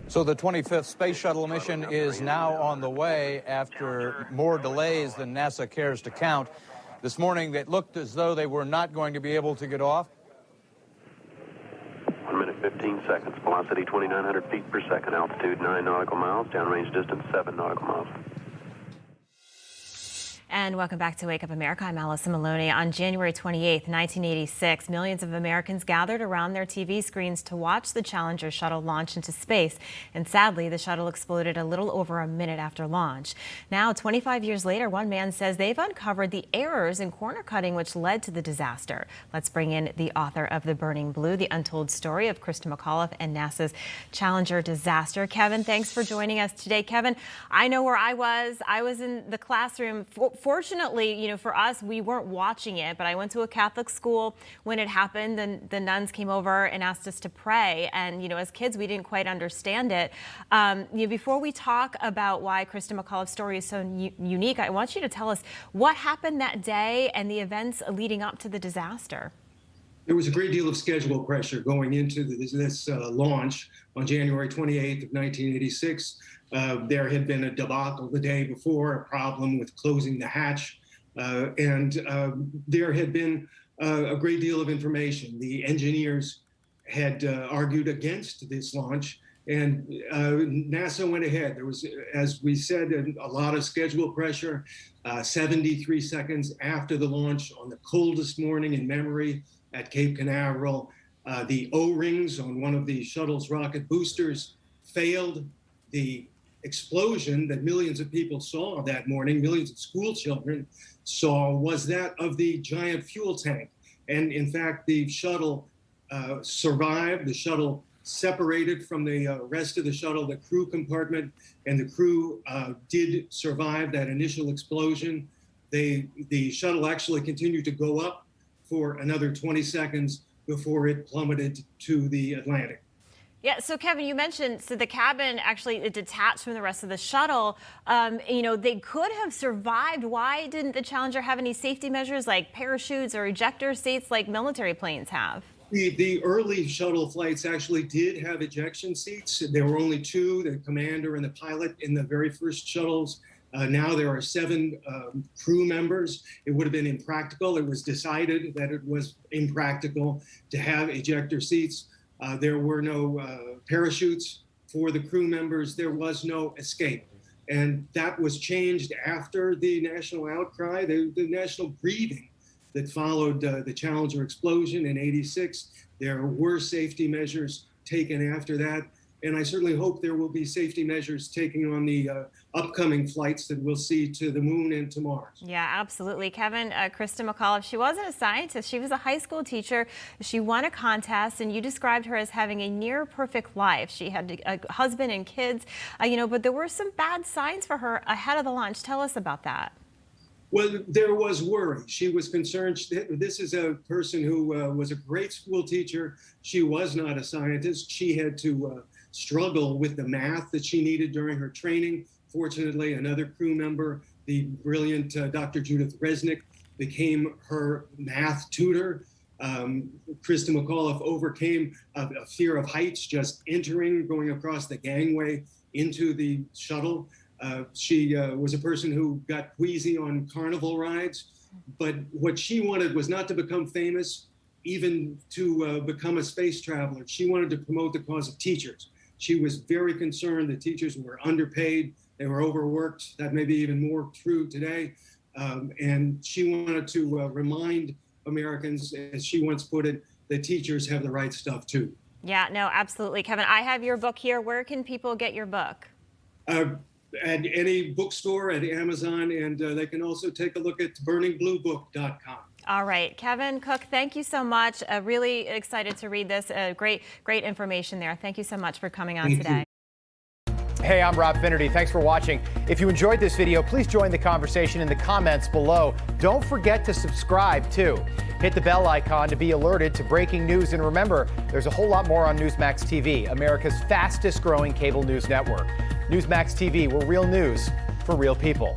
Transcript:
So the 25th Space Shuttle mission is now on the way after more delays than NASA cares to count. This morning, it looked as though they were not going to be able to get off. 1 minute, 15 seconds. Velocity 2,900 feet per second. Altitude 9 nautical miles. Downrange distance 7 nautical miles. And welcome back to Wake Up America. I'm Allison Maloney. On January 28th, 1986, millions of Americans gathered around their TV screens to watch the Challenger shuttle launch into space. And sadly, the shuttle exploded a little over a minute after launch. Now, 25 years later, one man says they've uncovered the errors in corner cutting which led to the disaster. Let's bring in the author of The Burning Blue, The Untold Story of Krista McAuliffe and NASA's Challenger disaster. Kevin, thanks for joining us today. Kevin, I know where I was. I was in the classroom. Fortunately, for us, we weren't watching it, but I went to a Catholic school when it happened. The nuns came over and asked us to pray. And, as kids, we didn't quite understand it. Before we talk about why Krista McAuliffe's story is so unique, I want you to tell us what happened that day and the events leading up to the disaster. There was a great deal of schedule pressure going into this launch on January 28th of 1986. There had been a debacle the day before, a problem with closing the hatch, and there had been a great deal of information. The engineers had argued against this launch, and NASA went ahead. There was, as we said, a lot of schedule pressure. 73 seconds after the launch, on the coldest morning in memory at Cape Canaveral, the O-rings on one of the shuttle's rocket boosters failed. The explosion that millions of people saw that morning, millions of school children saw, was that of the giant fuel tank. And in fact, the shuttle survived. The shuttle separated from the rest of the shuttle, the crew compartment, and the crew did survive that initial explosion. The shuttle actually continued to go up for another 20 seconds before it plummeted to the Atlantic. Yeah, so Kevin, you mentioned, so the cabin actually detached from the rest of the shuttle. They could have survived. Why didn't the Challenger have any safety measures like parachutes or ejector seats like military planes have? The early shuttle flights actually did have ejection seats. There were only two, the commander and the pilot in the very first shuttles. Now there are 7 crew members. It would have been impractical. It was decided that it was impractical to have ejector seats. There were no parachutes for the crew members. There was no escape. And that was changed after the national outcry, the national grieving that followed the Challenger explosion in '86. There were safety measures taken after that. And I certainly hope there will be safety measures taken on the upcoming flights that we'll see to the moon and to Mars. Yeah, absolutely. Kevin, Krista McAuliffe, she wasn't a scientist. She was a high school teacher. She won a contest, and you described her as having a near perfect life. She had a husband and kids, but there were some bad signs for her ahead of the launch. Tell us about that. Well, there was worry. She was concerned. This is a person who was a great school teacher. She was not a scientist. She had to struggle with the math that she needed during her training. Fortunately, another crew member, the brilliant Dr. Judith Resnick, became her math tutor. Krista McAuliffe overcame a fear of heights just going across the gangway into the shuttle. She was a person who got queasy on carnival rides, but what she wanted was not to become famous, even to become a space traveler. She wanted to promote the cause of teachers. She was very concerned that teachers were underpaid, they were overworked. That may be even more true today. And she wanted to remind Americans, as she once put it, that teachers have the right stuff too. Yeah, no, absolutely. Kevin, I have your book here. Where can people get your book? At any bookstore, at Amazon, and they can also take a look at burningbluebook.com. All right, Kevin Cook, thank you so much. Really excited to read this. Great information there. Thank you so much for coming on today. Hey, I'm Rob Finnerty. Thanks for watching. If you enjoyed this video, please join the conversation in the comments below. Don't forget to subscribe, too. Hit the bell icon to be alerted to breaking news. And remember, there's a whole lot more on Newsmax TV, America's fastest growing cable news network. Newsmax TV, where real news for real people.